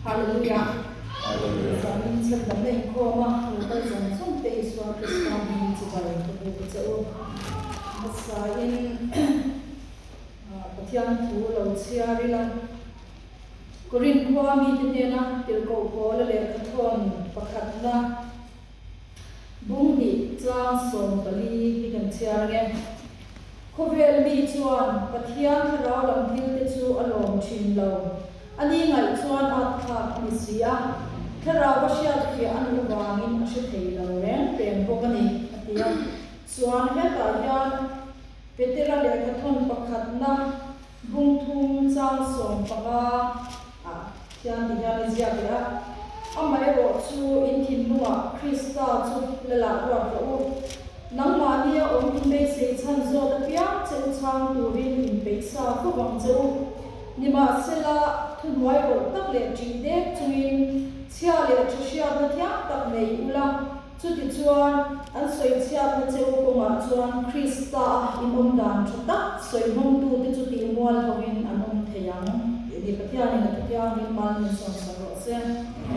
Hallelujah. Zamin sel dam nei khoma local zon song te iswa Kristan ni chibai to be chau asain pathian thu lo chiari la korin khwami te na til ko pol le thon pakhat na bung hi chang som pali hi kan chiar nge khovel mi chuan pathian rao lam thil te chu alom thin lo ani ngai chuan at kha mi sia thara vasia fi an wangin ashe thei lo ren prem bokani atia chuan heta hian petela le thon pakhat na bung thum chang som panga hian ti hian zia ya amai ro chu in thin nuwa Krista chu lela ro ro nang ma nia om in be se chan zo da pia chen chang tu rin in be sa ko wang zo nima sela thunwai ro tak le ji de chuin chia le chusia na thia tak nei ula chu ti chuan an soi chia na cheu ko ma chuan Krista in om dan thata soi mong tu ti chu ti mual hawin anom theyang di patiani na patiani mal ni so sa ro se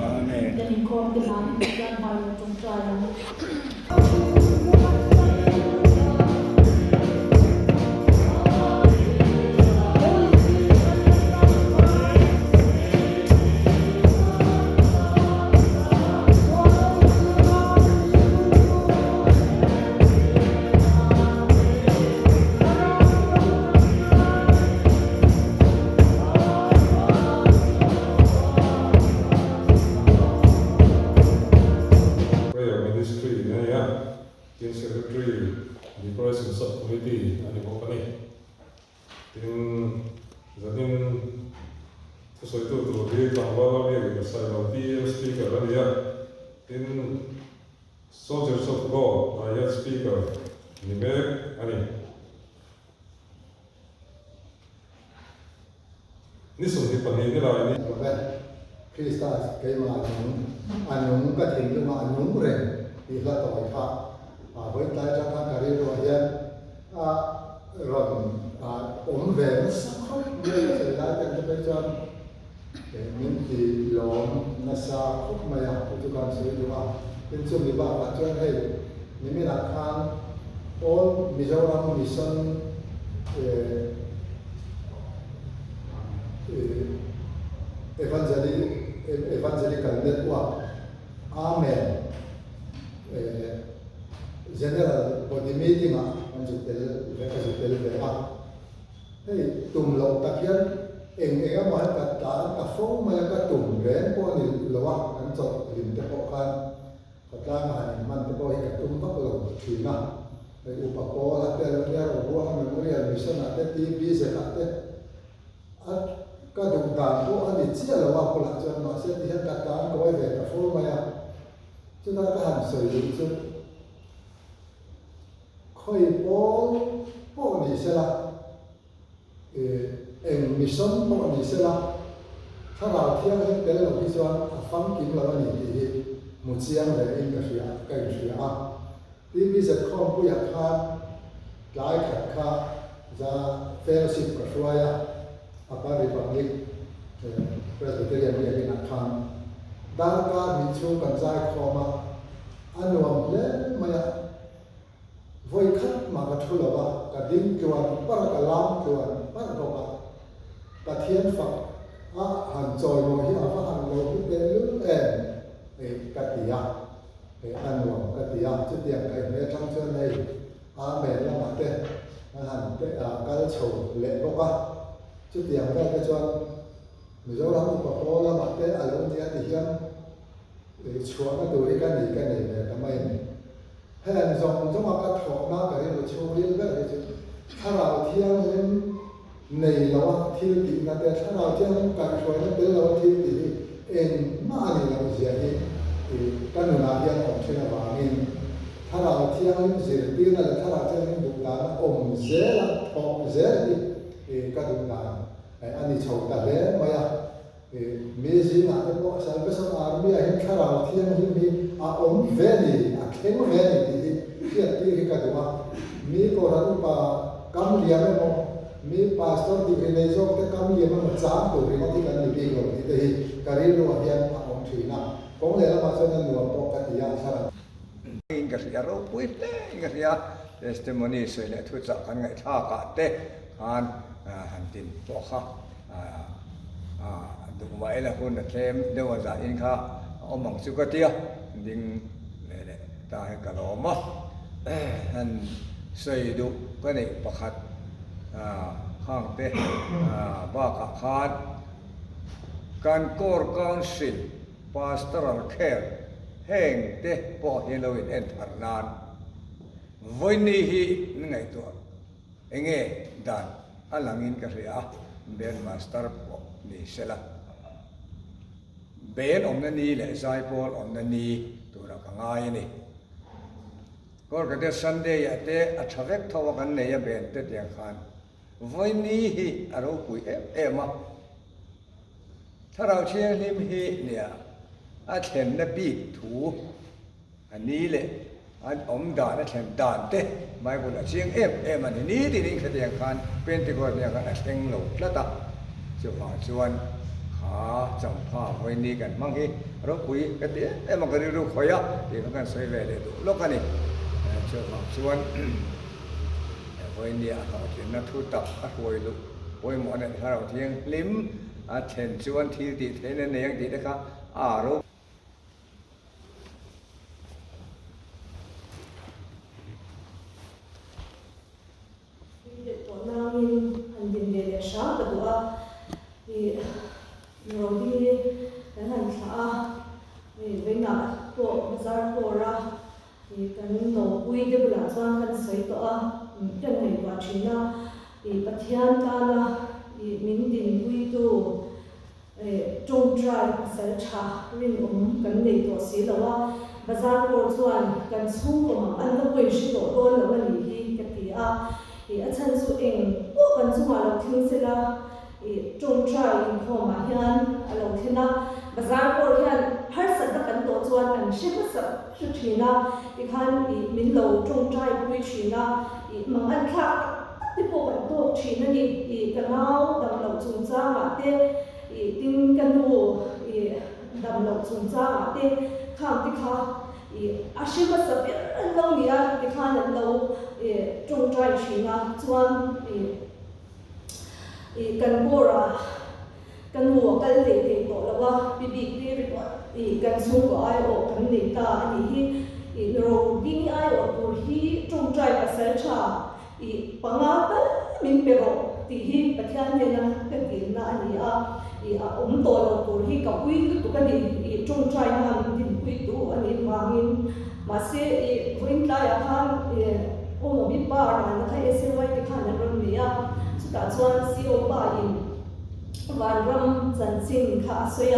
amen den ko de man dan mal tung tra Soldiers of God, I am speaker. Nimek ani. Nisung di panin nila ini. Robert, Krista kay mga anong kating mga anong rin ila toy ka. Hoy tayo sa kariro yan. Ron omven sa sila kan tebejan. Minti lom nasa maya putukan sila.เป็นช่วงนี้ว่าเจ้าให้นี่ไม่หลักทางโอ้มีเจ้าเรามีส่วนevangelical network amen general body meetingมันจะเป็นแบบให้ตุ่มลงตะเคียนเองมาตัดตาตะฟงมาก็ตุ่มแหวนพวกนี้หรือว่าอันจบริมตะปกันปัจจัยมันตะโกยกับตุ้มตะลงถือนะในอุปกรณ์แต่ละเนี่ยเราบอกว่ามันเรียนมิชชั่นแต่ทีวีเสร็จแต่ก็ดูตามพวกอันนี้เชื่อเราว่าคนละจนมาเสียที่เห็นการก็ไว้แบบกับฟูมาอ่ะจนเราก็หันสวยดีจนค่อยพวกนี้เสร็จละเอ็งมิชชั่นพวกนี้เสร็จละถ้าเราเที่ยวเห็นเป็นเราพิจารณาฟังกินเราวันนี้ดีมุเชียงเลยเองก็เสียก็เสียที่มีสักข้อผู้อยากขาดหลายขัดขาจะเฟลสิบก็ช่วยอาปาริบัติประเทศเรียนมีนักขันด้านการมีช่วงกันใจข้อมาอันรวมเล่นมาไว้ขัดมากระทุลว่ากระดิ่งกวนปะกระลำกวนปะกระบะกระเทียนฝักหันจอยโมหิอาหันโลหิเดลุเอ็นกติยาอันรวมกติยาจุดเดียงไอ้เมื่อทั้งเชื่อในอาเมนละมาเตะหันการโชว์เละบอกว่าจุดเดียงได้ก็ชวนมีเจ้าหน้าที่ปกครองละมาเตะอะไรพวกนี้ที่ยังชวนมาดูกันนี่เลยทำไมเนี่ยให้อันสองจังหวะกระถอมากกับเรื่องโชว์เรื่องแบบนี้ถ้าเราเที่ยวเล่นในเราที่ติดนะแต่ถ้าเราเที่ยวการชวนนั้นเป็นเราที่ติดเองมาเนี่ยเราเสียที่กันหนุนอาเดียนของเชนวามินถ้าเราเที่ยวเสียตีนั่นแหละถ้าเราเที่ยวบุกดาอมเสียละทองเสียที่กันดุนานอันนี้โชว์แต่เล่นมาอย่างมีสิ่งอะไรก็ใช้ภาษาอาหรับเห็นถ้าเราเที่ยวมีอมเวนีเข้มเวนีที่กันดูว่ามีคนรู้ป่ะกำเลียไม่หมด มีพาสตอร์ที่ในโลกแต่คำนี้มันจางตัวเรื่องที่กันในปีก่อนที่ที่การเรียนรู้เรียนของทีน่ะผมเลยละมาส่วนนั้นหนูปกติอย่างสั้น Ingat ya roh puite ingat ya testimoni soalnya tu cakap ngai thak kate kan hantin poha tu mai lah pun kem dewa za inka omong juga dia ding le ta he kaloma han seidu kani pakhat khang te ba ka khan kan kor council pastoral care heng te po Halloween en tharnan voi ni hi ngai to enge dan alangin ka ria ben master po ni sela ben om na ni le zai pol om na ni tu ra ka ngai ni kor ka de Sunday ya te a thavek thawa kan ne ya ben te tiang khan voi ni hi aro pui em ma tharau chiang lim hi nia a then na bi thu anh ní lệ anh ông đàn nó thèm đàn thế mai còn là riêng em anh ní thì những cái tiền khan bên thì còn nhà cái tiếng lẩu lát ta cho họ chuan khá chẳng pha với níกันmang cái rồi quý cái tiếng em mà cái điều khỏi á thì các bạn xoay về để lúc cái này cho họ chuan với ní họ chuyện nó thu tập các hồi lúc với mọi người thay đổi tiếng lim thèm chuan thì thế nên này thì đấy khác rồi anh nhìn về sáng cái đó thì rồi đi cái hành xã thì với ngã bộ ra bộ ra thì cái nổ quy để bữa sáng cái sấy đó cái này quá chuyện là thì bắt thiên ta là thì mình định quy tu trông trai sẽ trả riêng cái này tổ sĩ là bazar bộ chuan cái số của mà anh đã quên sự đó luôn là mình đi cái gì thì ở chân số em bộ gần số màเราทิ้งเสร็จแล้วจงใจเข้ามาเฮียนเราทิ้งนะภาษาโบราณภาษาตะกันตัวจวนอันชื่อภาษาชื่อทีนะที่ขันมินเราจงใจคุยทีนะมังอันคักที่พวกกันตัวทีนั่นกันเอาดำเราจงจ้ามาเต้ติ้งกันดูดำเราจงจ้ามาเต้ข้ามที่เขาอาชีพสับเราเนี่ยที่ขันเราจงใจทีนะจวนกันโบรากันหัวกันเหล็กเด็กบอกแล้วว่าบีบีเรียกว่ากันสูงกว่าไอ้ออกกันเหล็กตาอันนี้เราดิ้งไอ้ออกตัวที่จงใจภาษาชาปังอาตันมินเปโรที่ประเทศเนี่ยนะกันดีนะอันนี้ตัวเราตัวที่กับวิ่งตัวกันดีจงใจนะมันดิ้งวิ่งตัวอันนี้มาเสียวิ่งได้อะค่ะโอ้โหมีป้าอะไรนะคะเอเซไว้ที่ข้างในรถเมียสุดท้ายส่วนซีโอป้าอินวันรำจันทร์ขาสวย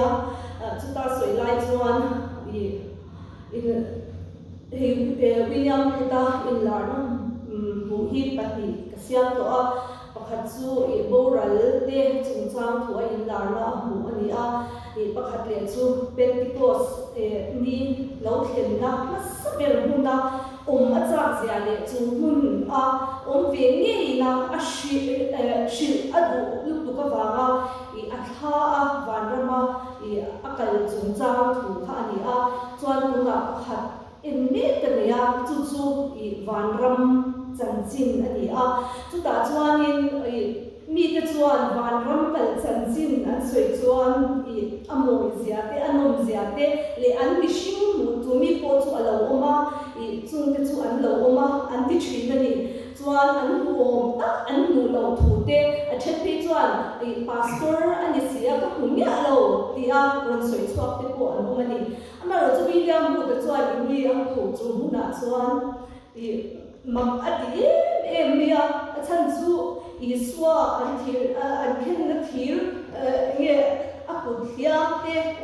สุดท้ายสวยลายส่วนวิลเลียมพุทธอินลาร์นบุฮีปฏิกษาตัวประคัตซูโบราณเดจุงจางตัวอินลาร์นะบุอันนี้ประคัตเลจูเป็นติโกสนี่เราเห็นนะมันสเปรหุ่นนะอาจารย์เสียเลยจูหุ่นเวียนงี้นะชิลอดูลูกตุกฟ้าอัฐาวันรำอักลจุงจางถูกอันนี้จวนตุนับขัดเมตเนี่ยจู่วันรำจันทร์อันนี้จุดตาจวนมีแต่จวนวันรำกันจันทร์อันสวยจวนอโมยเสียเตอันนมเสียเตเลยอันมิชิมมุตุมีโพจูอัลโอมาจุงเตจูอันโลอมาอันที่ชีนั่นนี่จวนอันหัวตักอันหูเราถูเตอันเช่นที่จวนพาสตอร์อันนี้เสียก็หุ่นยาเราที่วันสวยชอบที่ปวดหัวนี่อันนั้นเราจะวิลเลียมพูดจวนมีอันถูจูหุ่นน่ะจวนมังอดีเมียฉันสู้สวาอันที่อันเข็นนักทีเนี่ยaku tiap te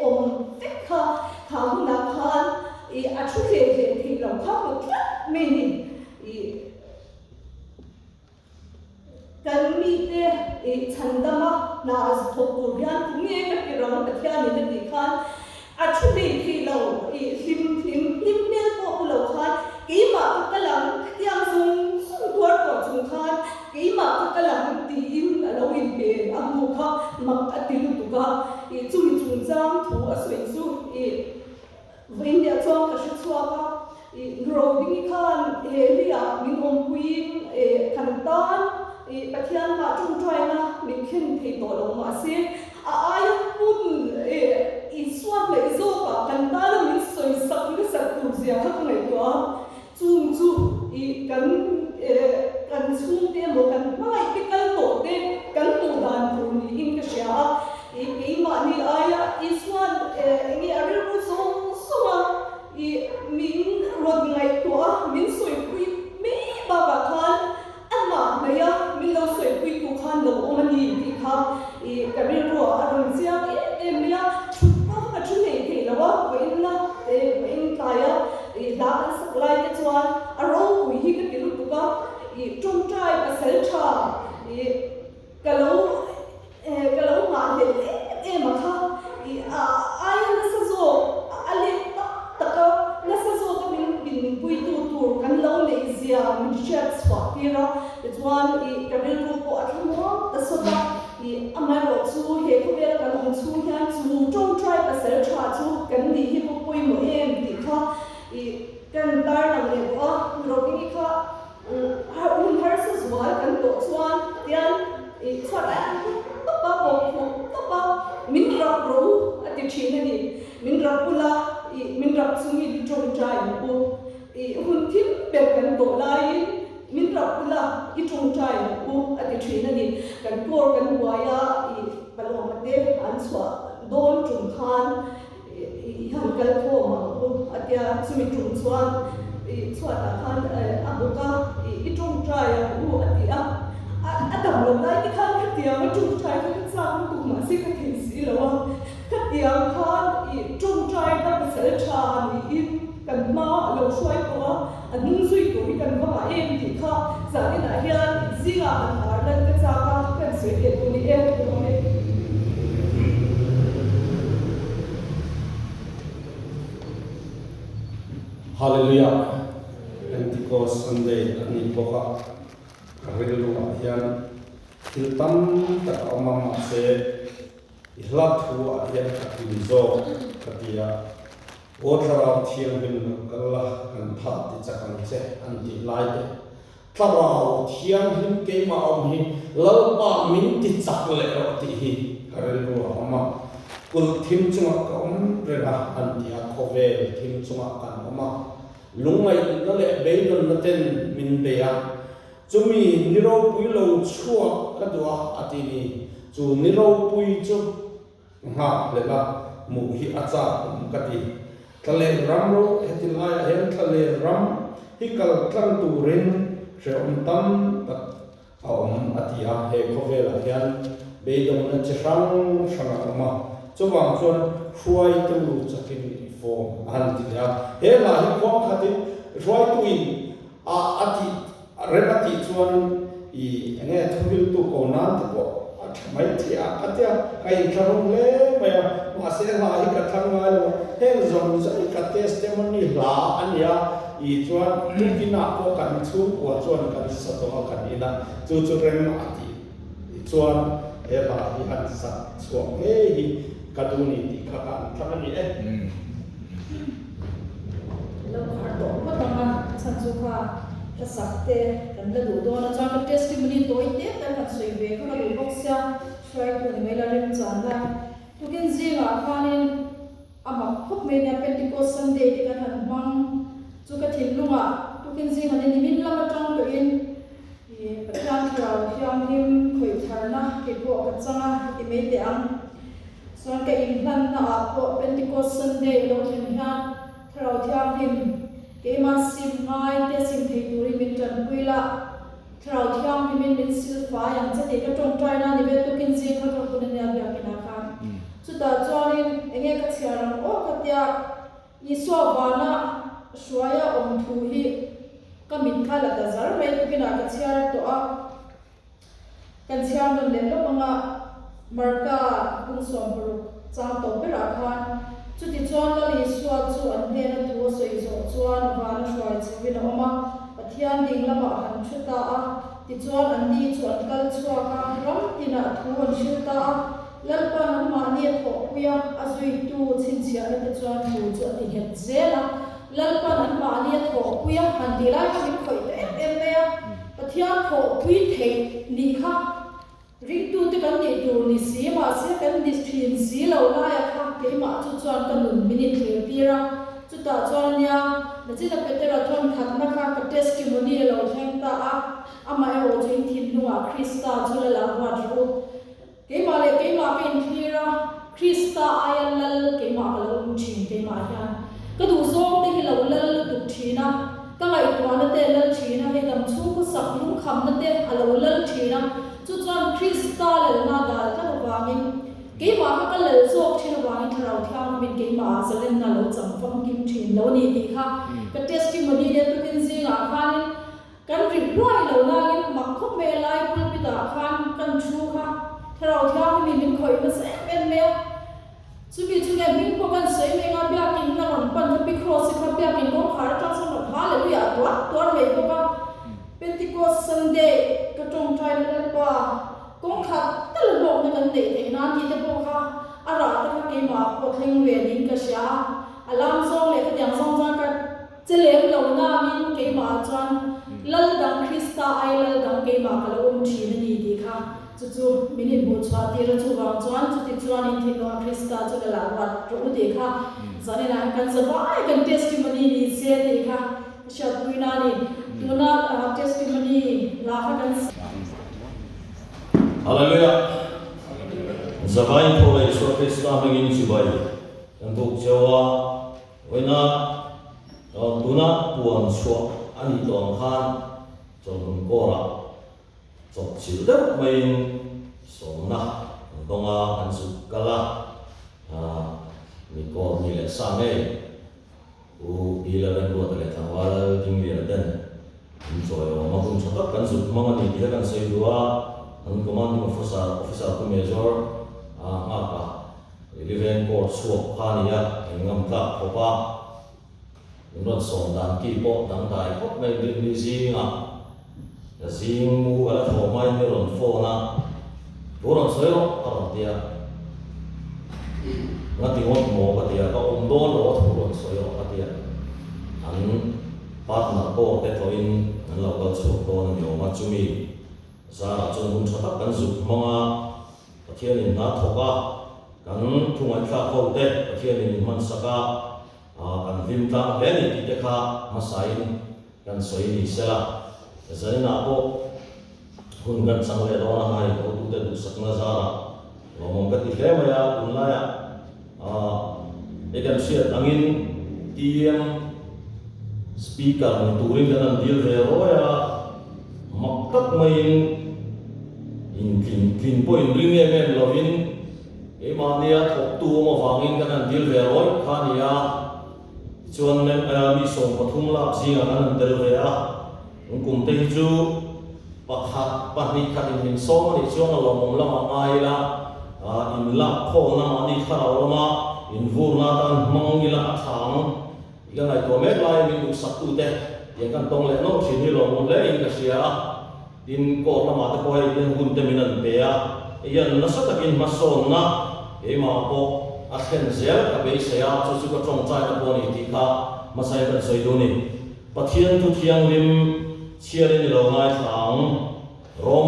fekha kamu nakhan achu he thi lo kamu klat meni kan mi te chandama na as thokur yan nge ka kiram ka thya ni ni khan achu le thi lo him mel ko lo khan ki ma ka kalam tiang sung twar ko chung khan ki ma ka kalam ti mặc atilu tuka chui chung chang thu a soi chu vein dia chong ka shi chuaka grow ding khan helia min om queen kan tan pathian ma chung trai na min khen thei to lo ma se ai pun swat le zo ka kan ta la min soi sak ni sak tu zia kha ngai to chung chu kan chung te mo kan mai te kal to te kan tu dan tu ni in ka sha ma ni aya swat ni aril ru so min rod ngai to min soi pui me ba ba khan ama maya min lo soi pui tu khan lo omani ti kha karil ro arun sia maya chupa chu nei the lawa vein na vein kaya da saklai te chuan aro pui hi ka tilu tu ka trong trai ka sel tha kalau ma le ma kha ai na sa zo ale taka na sa zo ka bin pui tu kan lo le zia min chat swa tira chuan karil ro po athmo ta so ta amai ro chu he ko ver kan on chu hian chu trong trai ka sel tha chu kan ni hi po pui mo em ti kha kan tar na le wa ro ki kha har sa zwa kan to chuan tian chara to ba min rap ro ati thina ni min rap pula min rap sumi di trong trai po hun thim be kan to lai min rap pula I trong trai po ati thina ni kan por kan waya paloma te an swa don chung khan han kal ko ma po atia sumi chung chuan chwa ta khan abuka trong trai po atia adam lo dai ti khan katia ma chung trai ka sang tu ma si ka thei si lo katia khan trong trai ta ka sel tha ni kan ma lo swai ko anung sui ko kan ba em ti kha sa ni na hian zinga an ar dan ka cha ka kan se ke tu ni em ko me Hallelujah. Pentecost Sunday ani boka karilu hian tiltam ta omam se ihlat hu hian katinzo katia otra thiam bin kala kan pha ti chakan che anti laite tarau thiam hin ke ma om hi lalpa min ti chak le ro ti hi karilu ama kul thim chunga ka om rena anti a khovel thim chunga kan oma lungai na le beidon na ten min beya chumi niro pui lo chua ka dua atini chu niro pui chu ha le la mu hi acha kati thale ramro hetilaya hen thale ram hikal tlang tu rin she tam ta om atia he khovela hian beidon na chang shanga ma chawang chuan huai tu chakin fo an ti ya he la hi ko khati huai tu in ati repati chuan enge thumil tu ko nan te ko mai thia atia kai tharung le maya ma se la hi ka thanga lo he zong zai ka testimony la ania chuan tu kina ko kan chu ko chuan kan sa to kan ina chu rem ati chuan he la hi han sa chuan he hi kaduni ti kha kan thamani lo har to ma tama chan chu kha ta sakte kan la du do na cha ka testimony toi te kan kan soi ve kha lu bok sia shrai ko ni mela rim chan la tu ken zinga khanin ama khop me na Pentecost Sunday te kan han bang chu ka thil lunga tu ken zinga ni min lama tang to in pathan thau hiam him khoi tharna ke ko ka changa ke me te ang son ka in hlan na a po Pentecost Sunday lo chen ha thau thiam him ke ma sim ngai te sim thei turi min tan puila thau thiam him min sil fa yang che te ka tong trai na ni be tu kin ji kha ka kun ne abya kina khan chu ta chuanin enge ka chiaram o ka tia ni so bana shuaya om thu hi ka min khala da zar mai tu kina ka chiar to a kan chiar non le lo manga marka kung som ru chang to be ra khan chu ti chuan la li suwa chu an ne na tu soi zo chuan va na shwai chewin oma pathian ding lama han chuta a ti chuan an ni chu an kal chua ka ram tina thu an shuta lalpa nan ma ni tho puya azui tu chin chia le te chuan hu chu ati het zela lalpa nan ma ni tho puya han dilai mi khoi te em me a pathian tho pui the ni kha ring tu te kan ni tu ni si ma se kan ni thin si lo la ya kha ke ma chu chuan kan nun minute le pira chu ta chuan nya na chi na petera thon khat na kha ka testimony lo theng ta a ama e ro jing thin nuwa krista chu la wa ru ke ma le ke ma pen thira krista ayan lal ke ma ka lo chin ke ma hian ka du zong te hi lo lal du thina ka ngai twa na te lal thina he dam chu ko sak lung kham na te a lo lal thina chu chuan krista le na da ka wangin ke ma ka lal zok thina wangin tharau thiang min ke ma zalen na lo cham fam kim thin lo ni ti kha ka testimony le tu kin zinga khanin kan reply lo na in mak khop me lai pulpit a khan kan thu kha tharau thiang min khoi na se men me chu ge min ko kan sei me nga bia kin na ron pan bi cross kha bia kin ko khar ta sa na hallelujah to me ko ka Pentecost Sunday ka tong thai na pa kong khat ta lo na kan te te na ti te po kha ara ta ka ke ma ko theng we din ka sha alam song le ka yang song ka chelem lo na min ke ma chuan lal dang krista ai lal dang ke ma ka lo thi na ni di kha chu minute bo chwa ti ra chu wang chuan chu ti chuan in thi no krista chu la wat ro de kha zane na kan sa vai kan testimony ni se de kha sha tuina ni tuna testimony la kha kan Hallelujah. Zabain po ay so Krista mangin subay. Untuk Jawa, wena tuna puan so ani tong han tong kora. Sok silder main so na tonga ansu kala niko nile same u ilaran buat le tawal jingli dan enjoy maupun cetak kan sub mangani dia kan saya dua ang commanding officer ko major maka eleven course swap khania ngam ta khopa ngon som dan ki po dang dai khop mai ni zinga zing mu ala tho mai ni ron fo na ron soiro aron dia ngati ngot mo ka dia ka do lo ron soiro ka dia an partner ko te toin an lo ka chu to ni o ma chumi Zara chun hun chatak kan zuk mga pathianin na thoka kan thungai kha ko te pathianin man saka kan limta leni ti te kha masain kan soi ni sela zanina ko hun kan sangle do na hai ko tu te du sakna zara lo mong ka ti le maya kunlaya ekan sia angin tiem speaker ni turin kan deal ve roya makkat main in point ring em lovin emania thok tu mo wangin kan dil ve roi khania chuan men mi som pathum la jinga kan del ve a kum te chu pakha pahni khatin min som ni chuan lo mom la ngai la in la kho na ani khara ma in vur na tan mong ila thang iga ngai to me lai min du sak tu te yang kan tong le no chin hi lo mom le in ka sia in ko na ma ta ko ai den hun te minan pe a yan na sa takin mason na e ma ko a khen zel ka be se a chu ka chong chai na bo ni ti kha ma sai kan soi do ni pathian tu thiang lim chiar ni lo ngai thang rom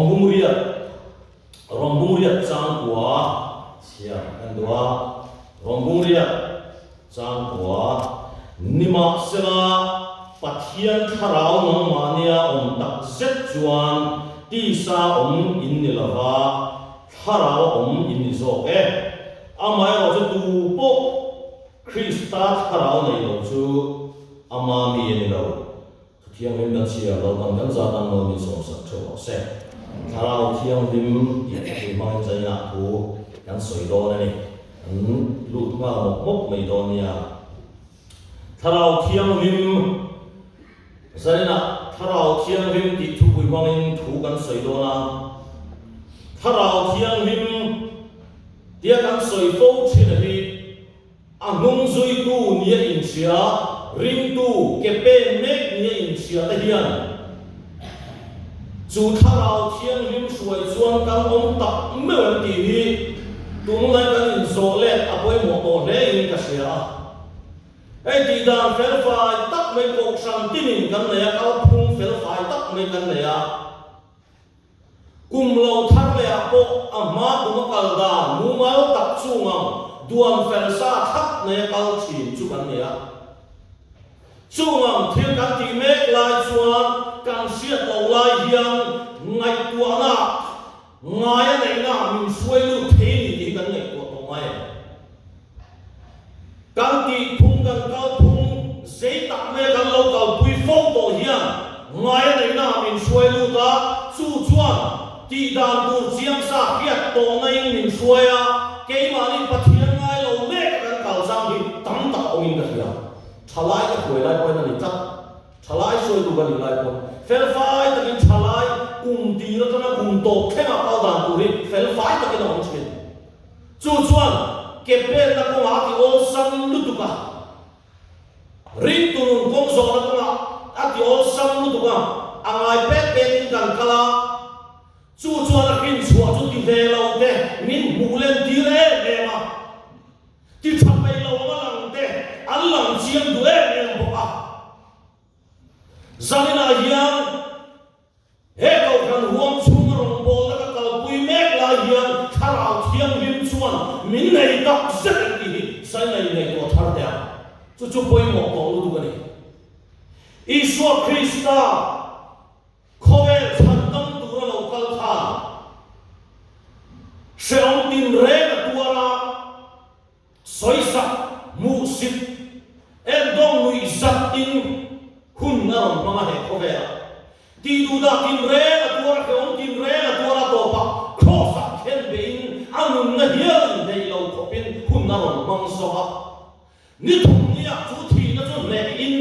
bumuriat chang kwa sia kan dua rom bumuriat chang kwa nima sela pathian tharau nang mania tak zet chuan ti sa in ni lava tharau in ni zo amai ro chu tu po krista tharau nei lo chu ama mi ni lo thiang lim dan chia lo kan za dan lo ni so sa tho se tharau thiang lim ye ti mai chai na thu kan soi do na ni lu ma mok mai do nia tharau thiang lim Zarina tharau thiang lim ti thu bui wangin thu kan soi do na tharau thiang lim dia kan soi fo chin hi anung zui tu nia in chia ring tu ke pe mek nia in chia ta hian chu tharau thiang lim suai chuan kan om tak me ti hi tung lai kan in so le apoi mo to le in ka sia ai ti dan fel fai tak mai kok sang tinin kan le ka phung fel fai tak mai kan le ya kum lo thar le apo ama kum kal da mu mal tak chu ngam duan fel sa thak ne kal chin chu kan le ya chu ngam thil kan ti mek lai chuan kan siat lo lai hiang ngai tua na ngai nei na min suai lu the ni ti kan nei ko to mai kan ti phung kan kal phung sei tak me kan lo kal pui phong to hiang ngai nei na min suai lu ta chu chuan ti dan tu chiam sa hiat to nei min suai a ke ma ni pathian ngai lo me kan kal sang hi tam ta ong in ka hiang thalai ka khoi lai poi na ni chak thalai soi du kan ni lai poi fel fai takin thalai kum ti ra tana kum to khenga kal dan tu ri fel fai takin ong chin chu chuan ke pe na ko ha ki ol sam lu tu ka ri tu nun kong zo na ko a ki ol sam lu tu ka angai pe pe tin kan kala chu chuan a kin chua chu ti ve lo te min mu len ti le le ma ti thap mai lo ma lang te an lang chiam du e ne bo a zanina hiang he ko kan huam chung rong bol ka kal pui mek la hiang tharau thiang lim chuan min nei dak zet ti sai nei nei ko thar dia chu chu poi mo ko lu du ni Isu Krista khoe chan dam tu ra lo kal kha seong tin re ka tuara soi sa mu sit en dong lui zat in hun na ron ma he khoe ti du da tin re ka tuara seong tin re ka tuara to pa cross a khen bein anun na hian dei lo khopin hun na ron mang so ha ni thum ni a chu thi na chu le in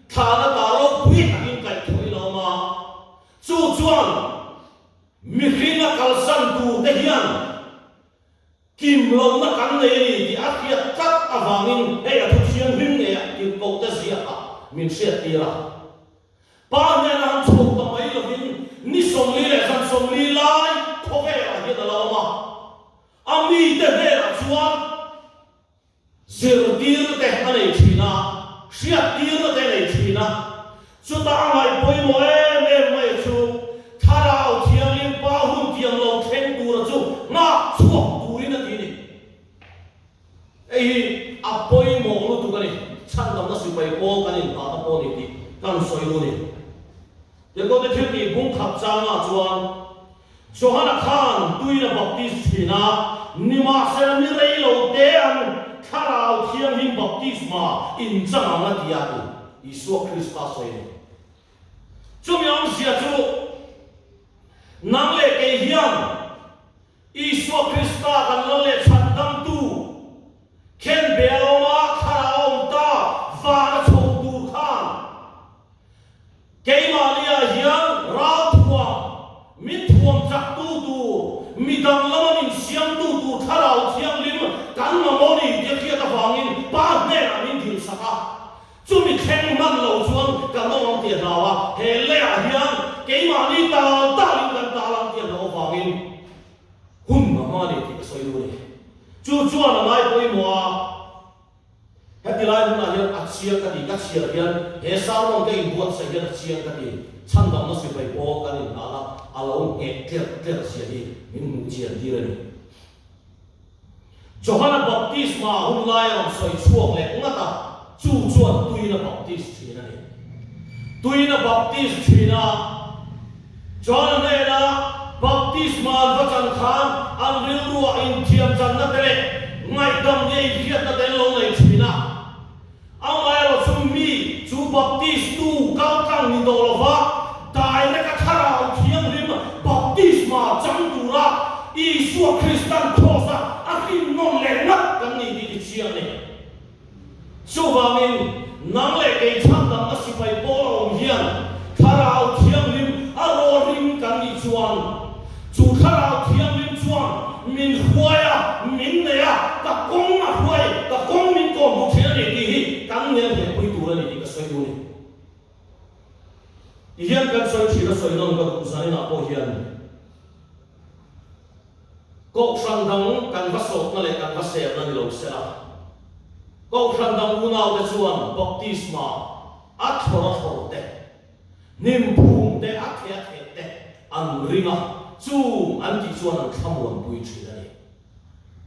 thana ta ro pui in kai thoi lo ma chu chuan mi khina kal san tu te hian kim lo na kan nei ni ti a khia tak awangin he a thu chiang him ne ki ko ta zia a min sia ti ra pa ne na han chok ta mai lo hin ni som li le san som li lai khoe a hi da lo ma ami te he ra chuan zir tir te anei thina siat tir te nei thina chu ta ngai poi mo em mai chu tharau thiang lim pa hun thiang lo theng tu ra chu na chuak tu rin ti ni ei a poi mo lu tu ka ni chan dam na su pai po ka ni ta po ni ti kan soi lu ni ye ko te thil ti bung khap cha na chuan Johanna Khan tuina baptist thina nima se ni rei lo te an tharau thiang lim baptisma in changa na ti a tu Isu Krista soi ni chu myang sia chu nang le ke hiam Isu Krista kan lo le chan dam tu khen beoma kharaom ta va na chok tu khan ke malia hiam ra thua min thuam chak tu tu mi dang lama min siam tu tu tharau thiam lim kan ma moni ke khia ta wangin pa ne na min dil saka chu mi khen man lo chuan kan lo ong ti rawa he le a hiam ke mali ta ta lim kan ta lang ti lo wangin hun ma mani ti soi lu ni chu chuan a mai poi mo heti lai na hian a chia ka ti ka chia hian he sa lo ke buat sa hian chia ka ti chan dam na su pai po ka ni na la a lo nge tle sia hi min mu chia ti re ni Johanna Baptisma hun lai ram soi chuak le ngata chu chuan tuina baptist thina ni tuina baptist thina Johanna ne na baptisma vachan khan an ril ruwa in thiam chan na tere ngai dam nei khiat na ten lo nei thina ang lai ro chu mi chu baptist tu kal kang ni do lo wa dai na ka tharau thiam rim baptisma chang tu ra Isu Kristan khosa akin non le na kan ni di chiang ne chu wangin nang le ke chang dam a si pai po lo hian tharau thiam rim a ro rim kan ni chuan chu tharau thiam rim chuan min huaya min ne ya ka kong ma huai ka kong min ko mu thia ni ti kan ne he pui tu ra ni ti ka soi tu ni hian kan soi chi na soi non ka ku sa ni na po hian Kau sandang kan vasok na le kan vasel na nilo sela. Kau sandang unau te chuan baptisma athor te. Nim phum te athia te an ringa chu an ti chuan an thamuan pui thina ni.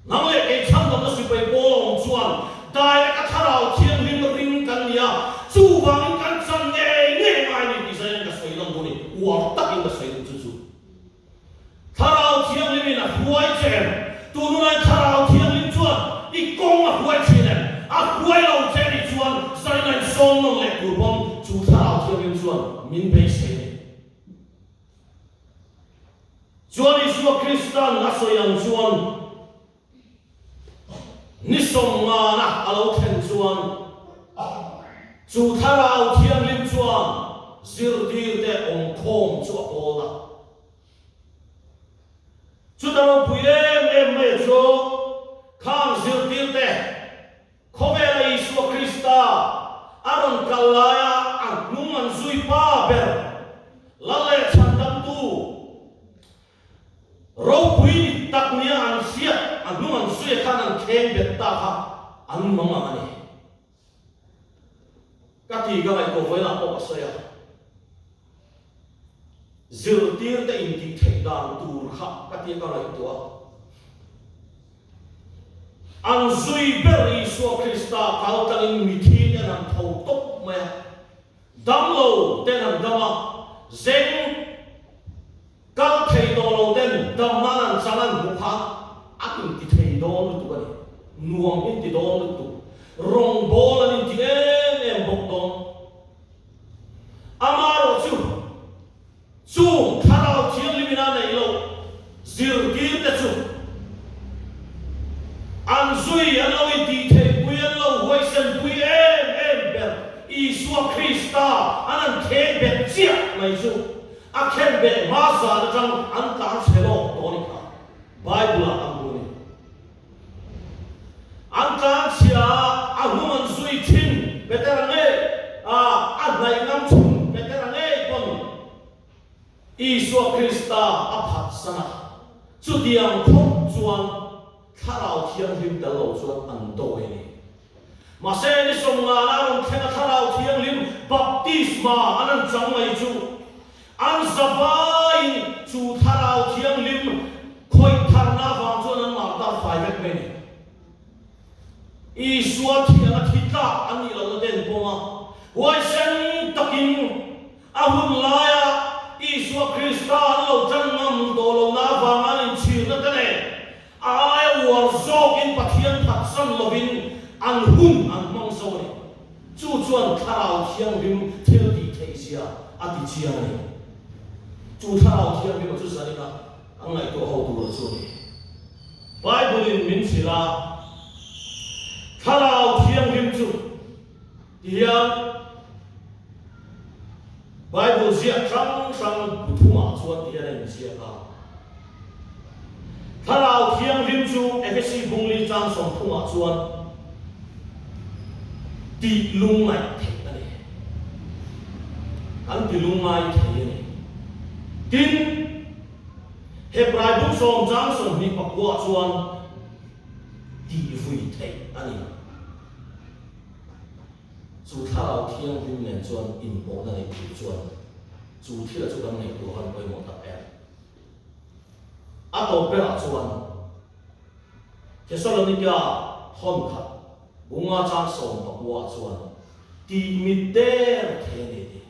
Nang le ke cham dam na sipai bolong chuan dai ka tharau thiang ring kan nia chu wang kan chan nge mai ni ti sai ka sai lam ni wa tak in ka sai chu chu. Tharau thiang lim na huai chen tu nu nai tharau thiang lim chuan I kong a huai chen a huai lo chen ni chuan sai nai song no le ku bom chu tharau thiang lim chuan min be sai ni. Chuan Isu Kristan na so yang chuan ni som nga na alo then chuan chu tharau thiang lim chuan zir dir te ong khom chu apola chu taro pui em me chu khang zir dir te khomela Isu Krista aron kalaya ang numan zui pa ber lale chandam tu ro pui tak nia an siat an numan zui khan an khem bet ta ha an mama ani kati ga mai ko voila ko asaya zir tir te in ti thei dan tur kha kati ga lai tua an zui ber Isu Krista kal tangin mithi an thau tok ma damlo ten an dama zeng kal thei do lo ten damanan chalan mukha akin ti thei do lu tu ani nuam in ti do lu tu rong bol an ti em bok don amaro chu tharau thiang limina nei lo zir dir te chu an zui an lo ti thei pui an lo hoi sen pui em ber Isu Krista an the bet chia mai chu a khen be ma za da jang an ta chelo to ni ka Bible an bu ni an ta chia a numan zui thin beter nge a nai ngam chun beter nge kon Isu Krista a phat sana chu diam khop chuan tharau thiang lim da lo chuan an do ni ma se ni som nga la ron thena tharau thiang lim baptisma anan chang mai chu an zavai chu tharau thiang lim khoi tharna wang chuan an mar ta fai vek me ni Isu thiang a thita ani lo den poma wai sen takin ahun laya Isu Krista lo chan ngam do lo na wang an chir na tane ai war zok in pathian phat san lovin an hun an mong so ni chu chuan tharau thiang lim thil ti thei sia ati chia ni chu tharau thiang lim chu sa ni ka angai to ho tu chu ni Bible in min sila tharau thiang lim chu hiam Bible zia trăng thuma chuan ti ani sia ka tharau thiang lim chu efesi bungli chang som thuma chuan ti lungai thei ani an ti lungai thei ani tin Hebrai bung som chang som ni pakwa chuan ti vui thei ani chu tharau thiang lim nen chuan in bo na nei ti chuan chu thila chu dang nei tu han poi mo ta em a to pera chuan Thessalonica hon khat bunga chang som pakwa chuan ti mitter the ni ti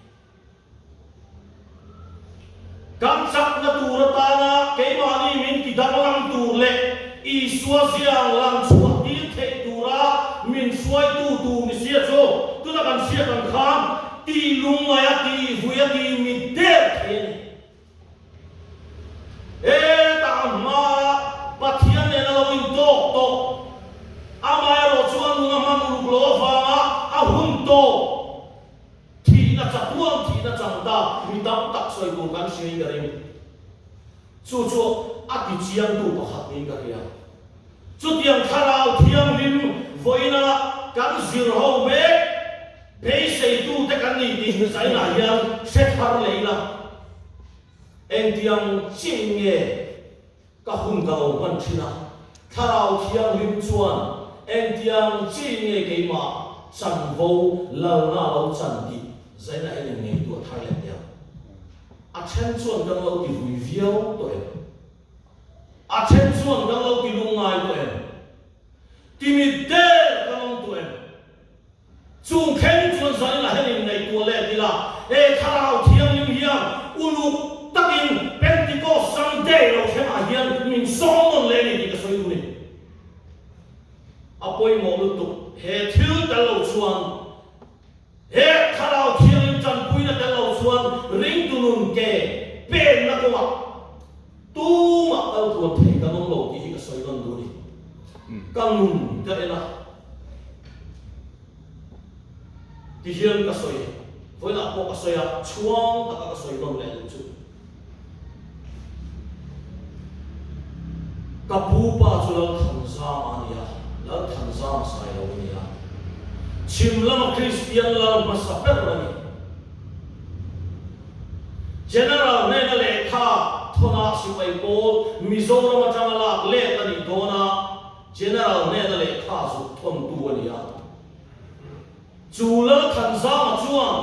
kam sak na tur ta na ke mani min ti dang lam tur le Isu siang lam chuan ti the tura min suai tu mi sia cho tu na kan sia kan khan ti lungaya ti huya ti mitter the ni ta ma pathian ne lo in to amai ro chuan nga man lu lo fa a hun to thi na chang da mi dam tak soi ku kan si ga ring chu a ti chiang tu pa khat ni ga ya chu tiang tharau thiang lim voina kan zir ho me be sei tu te kan ni ti sai na hian set har leila en tiang ching nge ka hun ka lo man thina tharau thiang lim chuan en tiang chi nge ke ma chan vo lo na lo chan ti zaina en nge tu thar le ya a chen chuan kan lo ti hui viau to em a chen chuan kan lo ti lu ngai to em ti mi de kan lo to em chung khen chuan zaina en nge tu le ti la e tharau thiang lim hiam ulu takin Pentecost Sunday lo khen a hian min song non le ni ka soi tu ni apoi mo lu tu he thil ta lo chuan he tharau thiang chan pui na ta lo chuan ring tu nun ke pen na ko ma tu ma ta tu the ka long lo ki ka soi non du ni kang nun ka ela ti hian ka soi foi na po ka soi a chuang ta ka soi non le chu ka pu pa chu lo thang sa ma ni a lo thang sa ma sai lo ni a chim lama Christian lama masaper ni general ne na le tha thona si pai pol Mizoram atang la le ta ni dona general ne na le tha su thon tu ni a chu lo thang sa ma chuang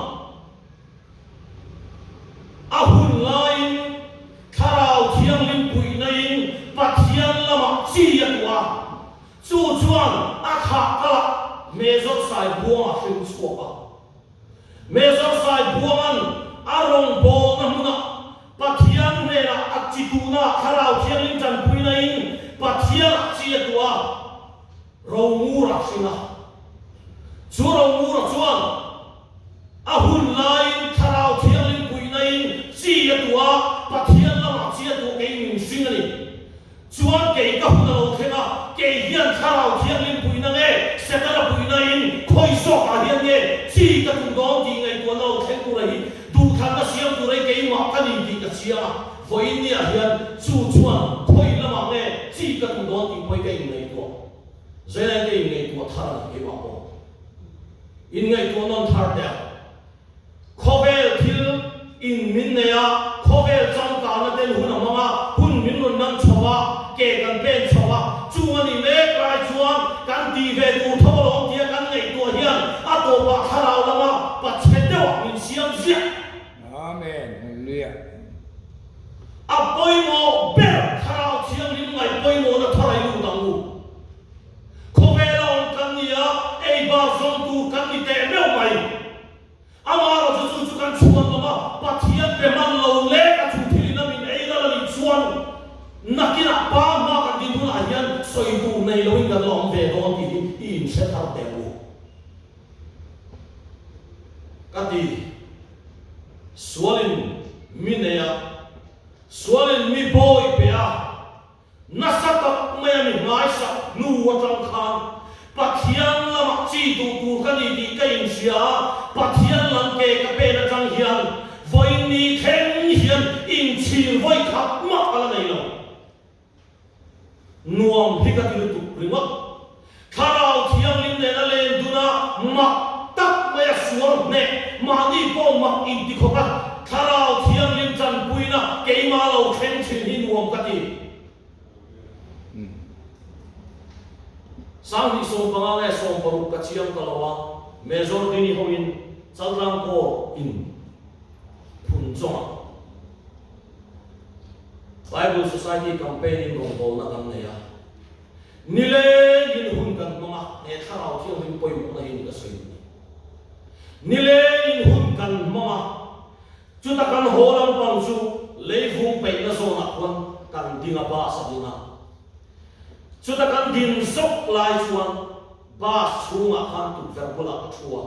a hun lain tharau thiang lim pui nain pathian lama chi ya wa chu chuan a kha kala mezor sai buang a hrim chuaka mezor sai buangan arong bo na huna pathian ne la achituna tharau thiang lim chan pui nain pathian chi ya wa romura singa chu romura chuan a hun lain tharau thiang lim pui nain chi ya wa pathian lama chi ya tu ke min singani chuan ke ka hun lo khena ke hian tharau thiang lim pui na nge setara pui na in khoi so ka hian nge chi ka tung dong ti ngai ko lo khen tu rai du than ka siam tu rai ke ma ka ni ti ka chia voi ni a hian chu chuan khoi lama nge chi ka tung dong ti poi ke ngai ko zela ke ngai ko thar ke ma ko in ngai ko non thar da khovel thil in min ne ya khovel chang ka na ten hun ma hun min nun nan chowa ke kan pen chowa chu ani le kai chuan kan ti ve tu tho long tia kan ngai to hian a to ba kharau lama pa chet de wa min siam sia amen hallelujah apoi mo ber kharau thiang lim ngai poi mo na thorai lu dang lu khovel on kan nia ei ba zong tu kan ni te meu mai amaro chu chu kan chuan lama pathian pe man lo le ka chu thili na min ei la ni chuan nakina pa ma kan din hun a hian soi tu nei lo in kan lom ve don ti in se thar te bu kati sualin minea sualin mi boy pe a nasata me mi mai sa nu wa tang khan pathian lama chi tu tu kan ni ti ka in sia pathian lam ke ka pe na tang hian voi ni khen hian in chi voi khap ma ala nei lo nuam hika ti tu ringa tharau thiang lim ne na len duna ma tak me suar ne ma ni po ma in ti khoka tharau thiang lim chan puina ke ma lo khen chin hi nuam ka ti sang ni so banga le so paru ka chiam ka lawa mezor dini hoin chalrang ko in phun chonga Bible Society campaigning rong bol na kan neya nile yin hun kan mama ne tharau thiang lim poi mo na hin ka soi nile yin hun kan mama chu ta kan holam pang chu leivung pe na so na kwan kan dinga ba sa dina chu ta kan din sok lai chuan ba chunga khan tu ver bola thua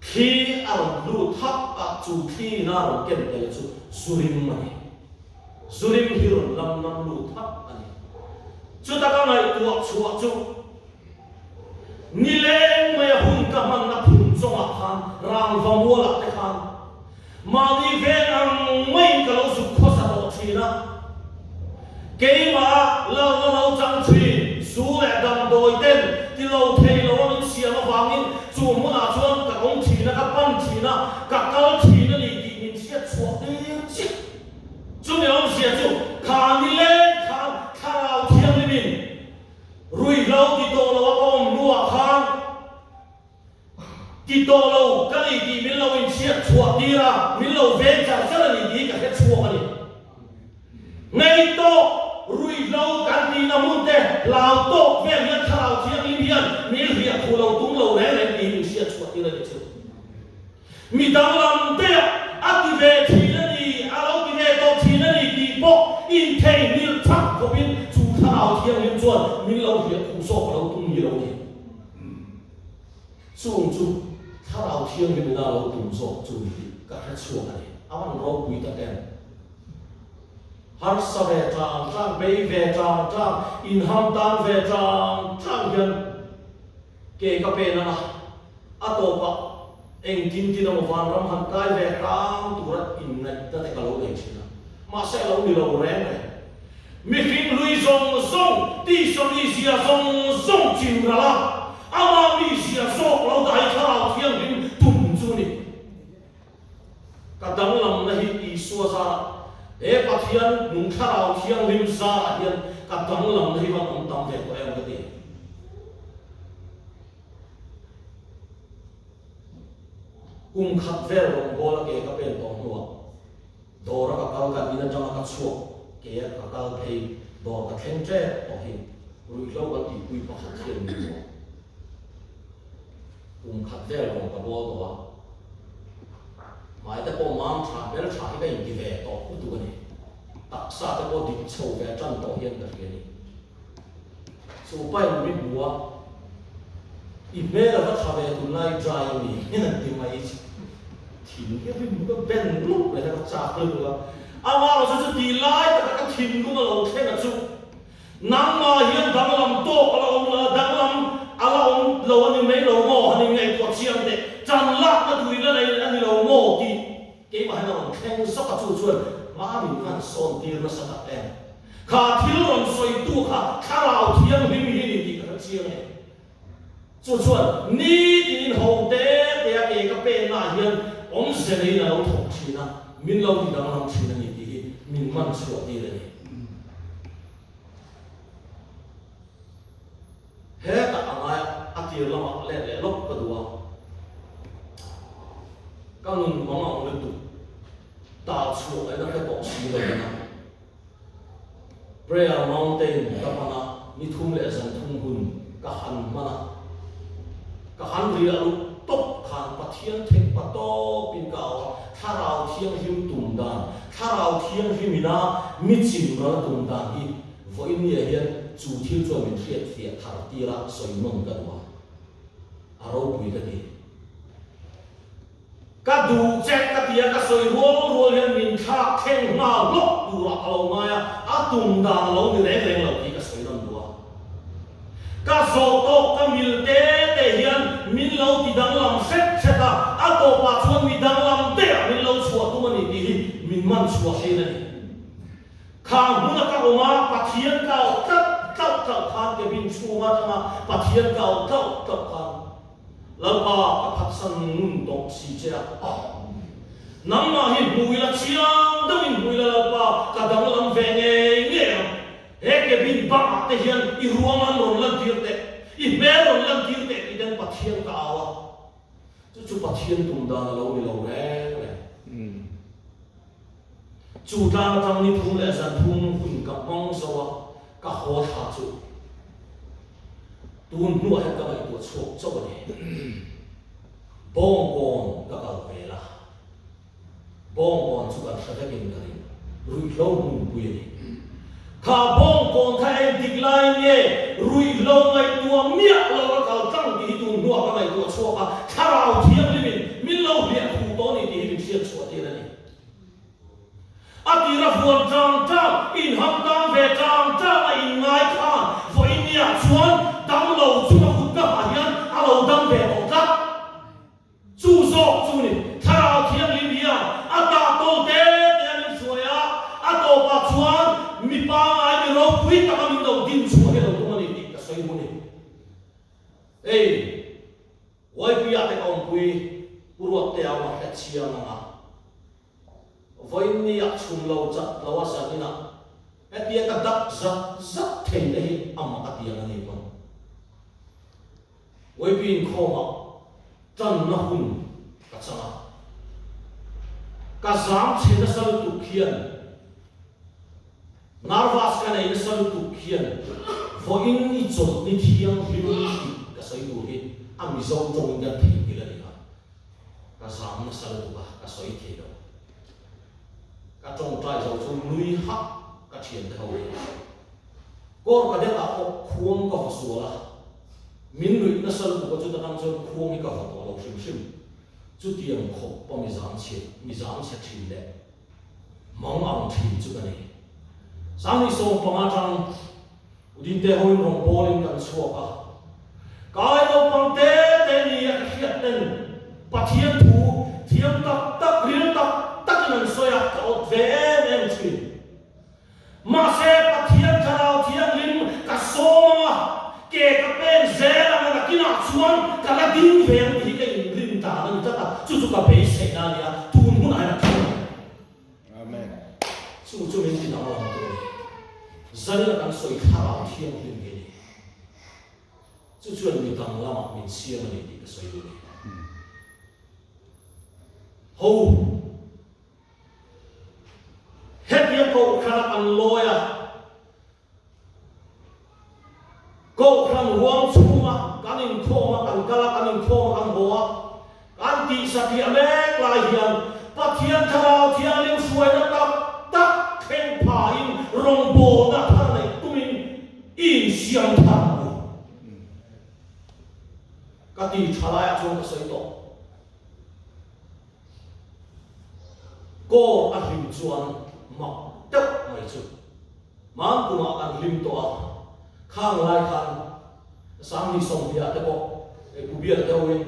khi aron lu thap a chu thi na ron ken te chu surim mani zurim hiron lam nam lu thap ani chu ta ka ngai tu chua chu ni leng me hun ka man na phun chonga khan rang va mola te khan ma ni ve ang mai ka lo su khosa lo thina ke ma lo lo chang thi su le dam doi ten ti lo thei lo min sia ma wangin chu mo na chuan ka ong thina ka pan thina ka kal thina ni ti min sia chua te chi chu me om sia chu kha ni le ngay to rui lâu can đi nằm luôn thế lao to về miền thảo thiêng linh hiền miền hiền khu lâu tung lâu lẽ lẽ đi mình sẽ chuột đi lên chứ mi đang làm thế ác về thì nó đi alo về to thì nó đi bộ in thế miền thảo của miền chủ thảo thiêng linh chuột miền lâu hiền khu số lâu tung nhiều lâu thì xuống chú thảo thiêng linh lâu tung số chú các cái chuột này awan rau quý tất em har sa về trang bay về trang in ham tan về trang hiền kê cà phê na atopa anh tin nó một ván ram han kai về trang tu ra in này ta thấy kalau đấy chứ mà sẽ lâu đi lâu rèn này mi phim lui zong ti som đi xia zong chim ra la ama mi xia zong lâu đại thao thiêng linh tum chu ni kadang lam na hi isua sa e pathian nung thao thiang lim sa hian kadang lam na hi wang om tam ve ko em ka ti khat ve rong bola ke ka pen tong nuwa dora ka kal ka ina jang ka chuo ke ka kal thei do ka theng tre to hi rui lo ka ti pui pa khat thiang ni khat ve rong ka bol do mai ta po mang cha bel cha hi ka in ti ve to ku tu ni tak sa ta po dik chou ve chan to hian ka ri ni so pai mi bua i me la va cha ve tu lai drai ni hian ti mai thìn cái phim cái bên lúc này nó chạc lên rồi ama nó sẽ đi lại cái thìn cũng là lâu thế là chú nắng mà hiện đang làm to là ông là đang làm ông lâu anh mấy lâu mò anh ngày qua chiang đấy chăn lát cái túi này anh lâu mò thì cái mà nó khen sốc cả chú chuột mà mình ăn son tiền nó sắp đặt em khá thiếu lòng xoay tu khá lao thiêng mình thì cái chiang này chú chuột ní thì hậu tế thì cái bên là hiện ông sẽ lấy là ông thục chi na min lâu thì đang làm chi na như thế min man sửa đi đấy hết cả anh ai tiền làm ăn lẹ lẹ lốc cái đồ các nông mong ông lên tụ tạo sửa cái đó cái bộ gì đó na Prayer Mountain các bạn à như thung lệ dân thung hun các hành mà na các hành gì là lúc tốt khăn bắt thiên thịnh bắt to pin cao thà rau thiên him tum đàn thà rau thiên him na mít chim ra tum đàn đi với nia hiền chủ thiên cho mình thiệt thà tira soi mong cái đó aro bui cái đi các đủ check các tia các soi ruột hiền mình thà khen na lốc đủ ra lâu ngay à tum đàn lâu như thế lâu thì các soi năm đua các số tốt các mil tế hiền min lâu thì đang làm xét ta à tổ bà chuan mình đang làm tế min lâu chùa tu mình đi min man chùa hay này khang muốn là các ông má bà thiên cao cắt khan cái bin chùa mà thằng bà thiên cao cắt khan lâu bà các phát sinh nun độc xì chết nắm mà hi bùi là chiang đâu hi bùi là bà cả đang làm về nghe hết cái bin bạc tế hiền i ruộng ăn rồi làm việc đấy i bé rồi làm việc đấy i đang bà thiên cao chú bà thiên tùng đàn là lâu đi lâu đấy chú ta tăng ni thung lệ dân thung hùn gặp mong sâu cả hồ thả chú tuôn nuôi hết các bạn tuột sụp cho này bong bong các bạn về là bong bong chú bạn sẽ thấy cái gì rủi lâu mùng bùi khá bong bong thay em địch lại nhé rủi lâu ngày tua miệng lâu các bạn tăng thì tuôn nuôi các bạn tuột sụp khá rào thiêng đi mình lâu miệng khu đó này thì mình siết sụp thế này atira fuan trang in ham tang ve trang la in ngai khan voi nia chuan dam lo chu ka khut ka hian a lo dam ve o ka chu zo chu ni thara thiang lim bia a ta to te an soya a to pa chuan mi pa ai ro pui ta min do din chu he lo tu ni ka soi mu ni ei wai pia te ong pui puruat te a ma ka chiang na với ni ác chung lâu chặt lâuasa ni na, cái tia cái đắc rất thèm đấy âm cái tia này con, với pin khô mà chân nó hun cái sao cái dám trên nó sao tụ khiên, narvas ka nei sal tu khian vo in ni chot ni thiang hlim ka soi du hi ami zo tong ga thi ki la ni ka sam na sal tu ka soi thi do ka tong trai zo chu nui ha ka thian ta ho ko ka de ta ko khuang ka su la min nui na sal tu ko chu ta dang chu khuang ka ho to lo sim sim chu tiang kho pa mi zam che thin le mong ang thi chu ka ni sang ni so pa ma tang udin te hoin rong polin kan suaka kai no pang te ni a khiat ten pathian thu thiam tak ril tak nan soya ka ot ve em thi ma se pathian tharau thiang lim ka soma ke ka pen zela na kina chuan ka la ding ve hi ke lim ta na ta chu ka pe se na ya tu mun ai na Amen. chu min ti na ma to zalina kan soi tharau thiang lim ge chuan mi tang lama min siam ani ti ka soi du ni ho het ya ko khana an loya ko khan wang chuma kanin khoma kan kala kanin khoma kan boa kan ti sakhi amek lai hian pathian tharau thiang lim suai na tak khen pha in rong bo na thar nei tumin in siam tha ka ti thalaya chung ka soi to ko a him chuan ma tek mai chu man kuma kan lim to a khang lai khan sang ni som bia te ko e ku bia te win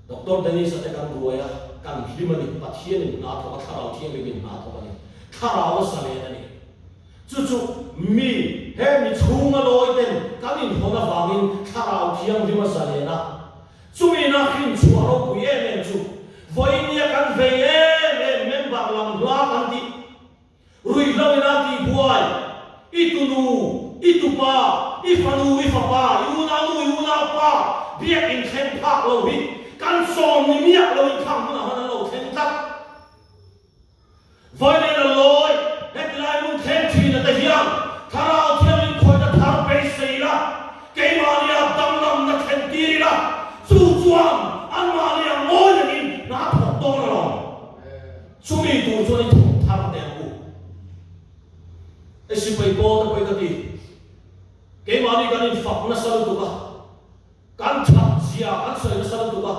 doctor denis ate kan ruaya kan hlimani pathian ni na tho tharau thiang ni na tho ni tharau sa le ni chu mi he mi chunga loi ten kanin hona wangin tharau thiang lima sa le na chumi na khin chuaro ku ye men chu voinia kan ve ye member lam la kan ti rui lo na ti buai itunu itupa ifanu ifapa yuna pa biak in khen phak lo hi kan som ni miak lo in kham na han lo khen tak voinia la loi het lai mun khen thi na ta hiam tharau thiam in khoi na thar pe sei la ke maria dam lam na khen ti la chu chuan an maria moi ni na tho to na lo chumi tu chu ni thar te ku e si pai bo ta pai ka ti ke mani kan in fak na sal tu ka kan thak sia kan soi na sal tu ka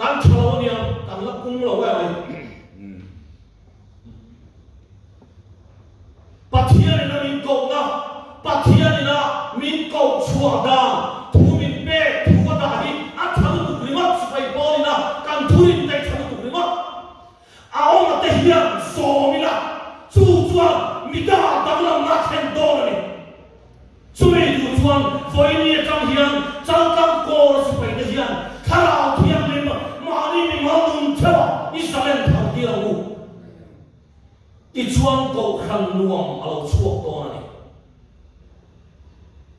kan thalo ni kan la kung lo wa ai pathian na min ko na pathian na min ko chua da thu min pe thu da hi a thalo tu prima si pai bo ni na kan thurin te thalo tu prima a o ma te hian so mi la chu chuan mi da dang lam na khen do ni chumi du chuan voi ni chang hian chang kam ko si pai te hian tharau thiam lim ma ni mi ma dum thewa Israel thang ti lo ti chuan ko khan nuam alo chuak to na ni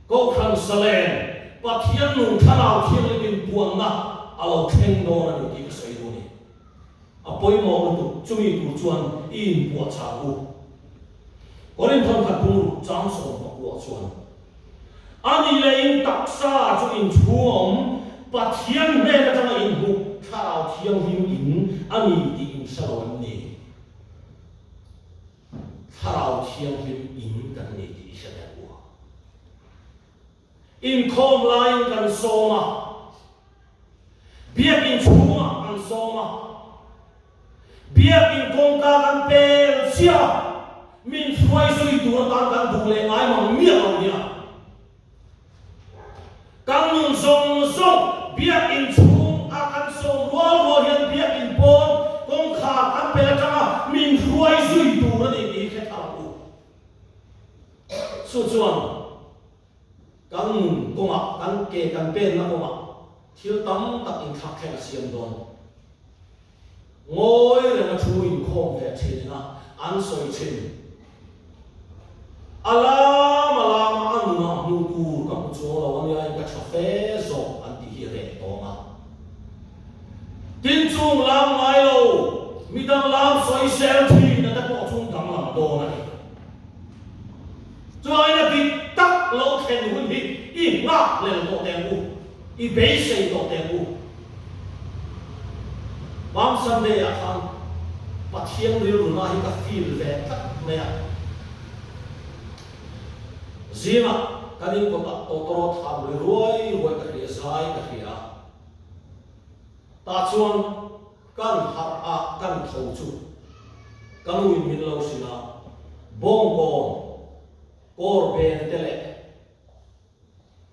ko khan salen pathian nu tharau thiam lim puan na alo khen do na ni ti ka sei do ni apoi mo tu chumi du chuan in pu cha ku Korin thon khat pung chang so pa ku chuan ani lein taksa chu in chuom pathian me na tanga in hu tharau thiang him in ani ti in salon ni tharau thiang him in kan ni ti sa da ku in khom lain kan soma biak in chuma kan soma biak in kongka kan pel sia min suai sui tu tan kan du le ngai ma mi lo nia kan nun song biak in chung a kan song ro hian biak in pon kong kha kan pe cha min suai sui tu na ni ki khe tha ku su chuan kan nun kong a kan ke kan pen na kong a thil tam tak in thak khe siam don ngoi le na thu in khom ve chin na an soi chin alam anu na mu tu ka mu cho la wan ya ka cha fe zo an ti hi re to ma tin chung lam ngai lo mi dang lam soi sel thi đô này cho ai là bị tắc lâu khen hun hi i ngạc lên tổ đen u i bế xây tổ đen u bám Sunday à khăn bắt hieng riu runa hi ka feel về tắc này à zima kanin ko ta totoro tham ruai ka ri sai ka ria ta chuan kan har a kan thau chu kan win min lo sina bong bong kor ben tele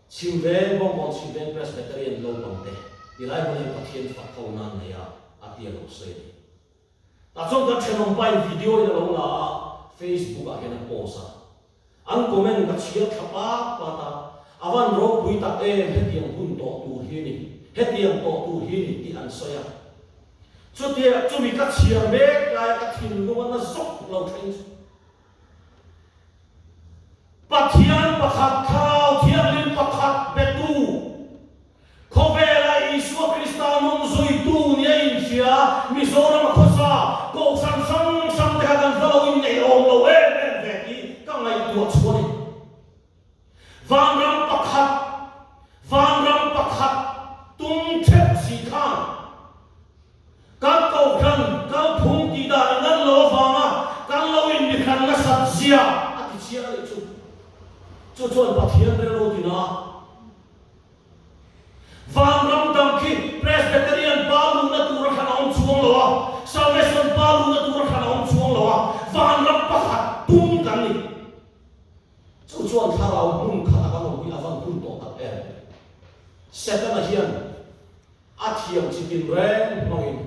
chimve bong bong chimve presbyterian lo bang te ilai bon pathian fa khau nan ne ya atia lo sei ta chuan ka thenom pai video ina lo la Facebook a hena post an comment ka chia thapa pata awan ro pui ta hetiam hun to tu hi ni hetiam to tu hi ni ti an soya chu tia chu mi ka chia me lai ka thin lu na zok lo thain pathian pakhat khao thiam lim pakhat betu khovela isu kristanum zui tu ni in sia mi zora khosa ko sam sam sam te kan lo in nei om lo ngay tuột xuống đi vang ram pakhat tung thep si khan các câu khăn các phung ti da nan lo vanga các lo in đi khăn na sat sia a ti sia le chu pathian re lo dina vang ram dam ki presbyterian balu na tur khan om chuang lo salvation balu na tur khan om chuang lo vang ram pakhat tung kan ni chuan tharau mun khata ka lo bi avan kun to tak em setana hian a thiam chitin ren mangin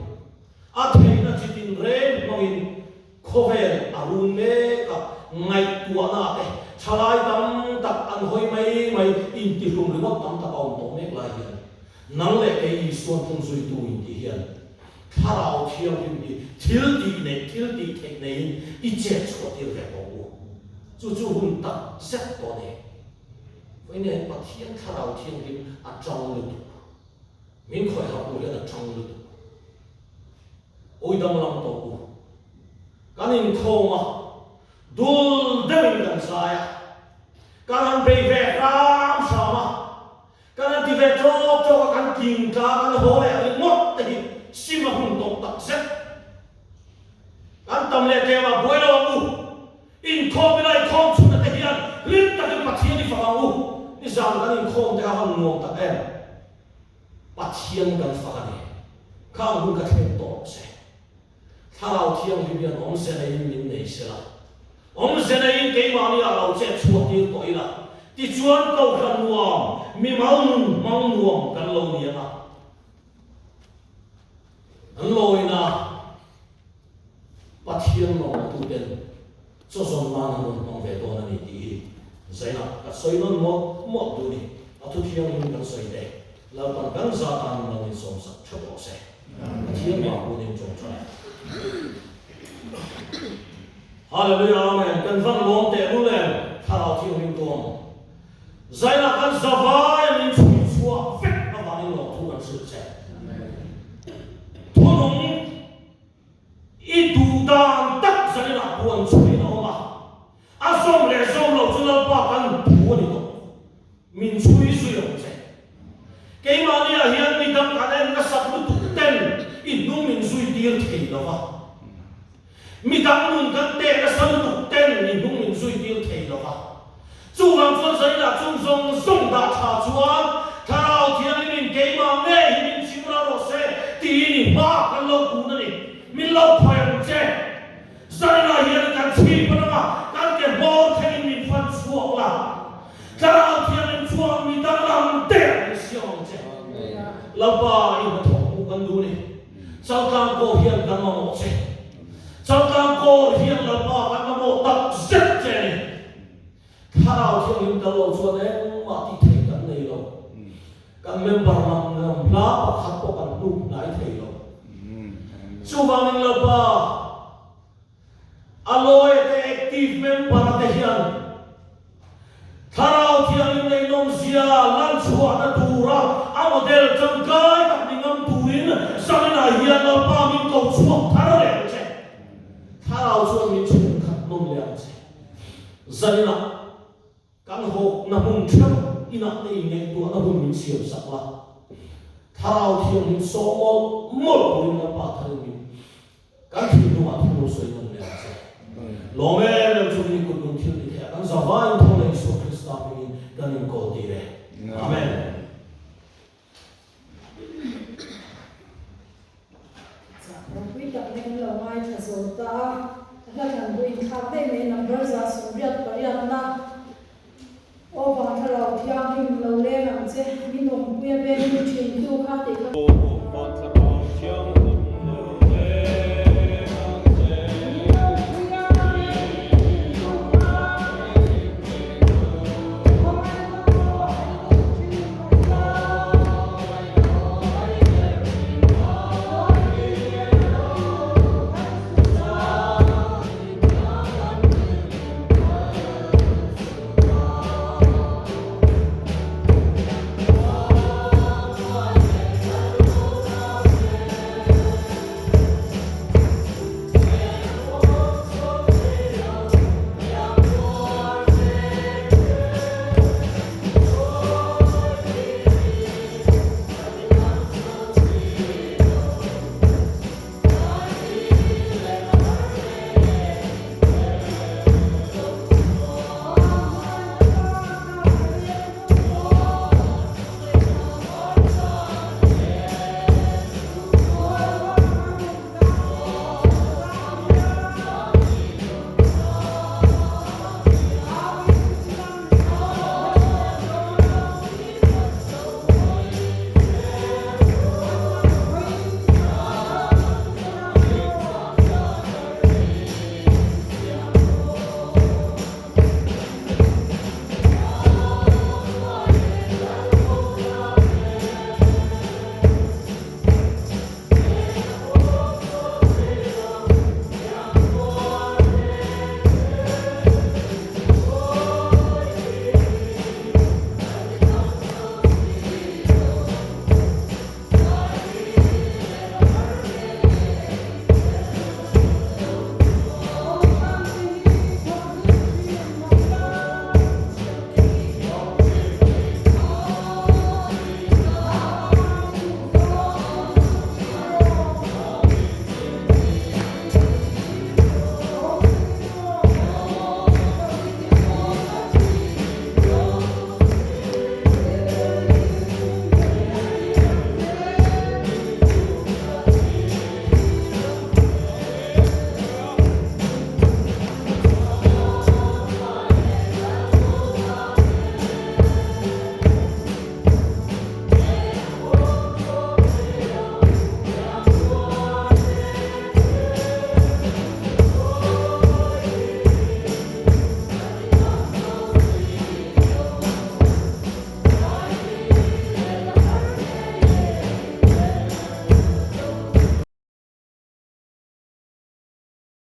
a theina chitin ren mangin khovel arun me ka ngai tua na te chalai dam tak an hoi mai in ti hlum riwat tam ta kaum to mek lai hian nang le ke i suan thung zui tu in ti hian tharau thiam him di thil ti thek nei i che chho ti ve ko chu hun tak set to ne với nên pathian tharau thiam him a trong lu min khoi ha ku hian a trong lu oi dam lam to ku kanin thoma dul demin kan saya kan be ve ram sama kan ti ve chok kan king ka kan ho le ani mot te sima hun to tak set kan tam le ke wa boilo ku in khom lai khom chu na te hian lim ta ke pathian ni fa u ni zam kan in khom te ha han nuam ta em pathian kan fa ni khang hun ka them to se tharau thiam hi bian om se nei min nei se la om se nei ke ma ni a lo che chuak ti to ila ti chuan ko kan nuam mi mang nuam kan lo ni na an lo ina pathian no tu den so son man non ve to na ni ti zaina ka soi non mo du ni atu thiam hin kan soi de la pan kan za tan no ni som sa chho se thiam ma ku ni chong chai hallelujah amen kan van lom te ulen tharau thiam hin tom zaina kan zavai min chui chua vet avani lo tu kan su che thonong i du dan tak zaina buan chui no ma a som le som lo chu lo pa kan pu ni to min chui su yo che ke ma ni a hian mi dam ka len na sat lu tu ten in nu min zui dir thei lo wa mi dam nun kan te na sam tu ten in nu min zui dir thei lo wa chu wang chuan sai na chung song song da tha chuan tharau thiam ni min ke ma nge hi min chim ra ro se ti ni ma kan lo ku na ni min lo phai che sai na hian kan chi pa na kan ke bo thei min fan chuak la tharau thiam ni chuan mi dam lam te ni siong che la ba i ma thok mu kan du ni sau kam ko hian kan ma mo che sau kam ko hian la ba kan ma mo tak zet che ni tharau thiam ni kan lo chuan ma ti thei kan nei lo kan member nam la pa khat ko kan du nai thei lo chu ba min la ba aloi te active member te hian tharau thiam ni nei nom zia lan chua na tura a model chang kai tak ni ngam tuin sanina hian la pa min ko chuak thar le che tharau chuan min chung khat nom zanina kan ho na hum cham ina te nge tu na hum min siam sakla thao thiam hin so mol ko na pa thang min kan thi nu ma thu so ina le sa lo me le chu ni ko dum thil ni kan zawai thon le so Krista min kan in ko ti re amen Quý tập nên là mai thật sự ta là thằng quý khá bê mê nằm rơi ra xuống riết và riết na ô bằng thà lâu thì anh hình lâu lên làm chứ mình nông quý bê mê truyền tiêu khá thì Ô, ô, ô, ô, ô, ô, ô, ô,